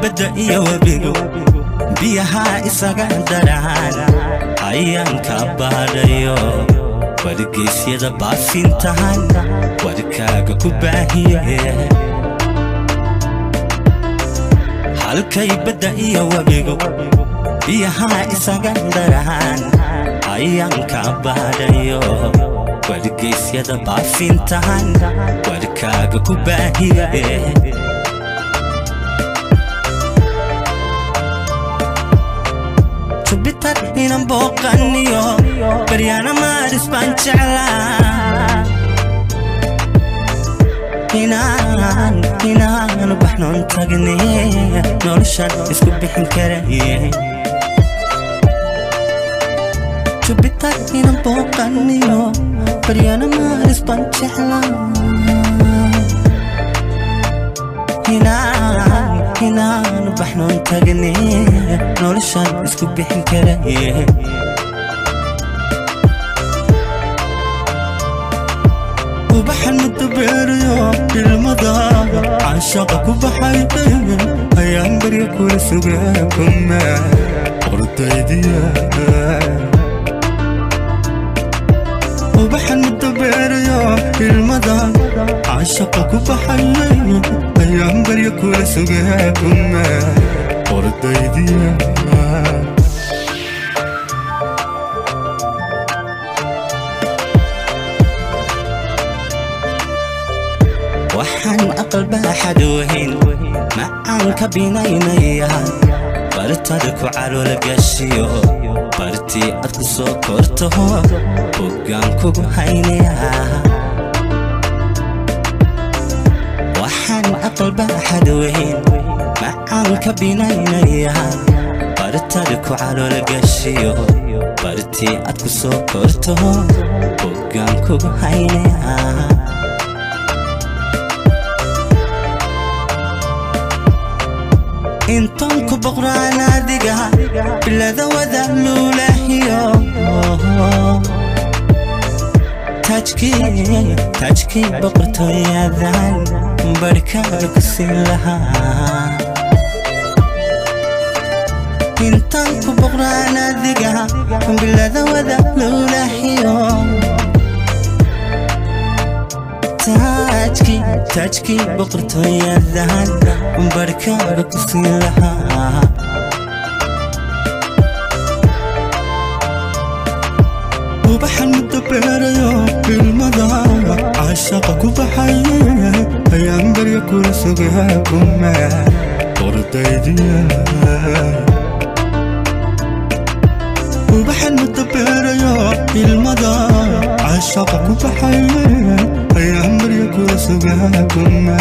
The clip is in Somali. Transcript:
بدأ يوبيغو بيها إساقا دران أيام كباريو ورقيس يدبا فينتهان وركاق كباهيه halkay bada iyo wabigo biyaha isaga daraan ayaan ka baadayo wargeysyada baafintaan warkaaga ku baahiye tubitar inaan booqaniyo baryana maaris baan jeclaa inaan baxnoon tagnay noloshan isku bixin karaye tubitar inaan booqaniyo baryana maaris baan jeclaa inaan baxnoon tagnay noloshan isku bixin karaye وبحن متبريو بالمضاء عشاق كبحيتين أيام بريك ورسوقكم ورطيديا وبحن متبريو بالمضاء عشاق كبحيتين أيام بريك ورسوقكم ورطيديا waxaan aqalba xadoohin macaanka binaynaya bartada ku calool gashiyo bartii aad ku soo korto hoggaan kugu haynaya waxaan aqalba xadoohin macaanka binaynaya bartada ku calool gashiyo bartii aad ku soo korto hoggaan kugu haynaya انتم كبغرانا دقا بلا ذوذا لولاهيو تاجكي بقرتو يا ذان بركاك سلها انتم كبغرانا دقا بلا ذوذا لولاهيو تاجكي بقرتو يا ذهن بركاك سلها وبحن متبريو بالمضى عشاقك وبحيه أيام بريك ورسوقكم ورطيديا وبحن متبريو بالمضى عشاقك وبحيه أيام بريك ورسوقكم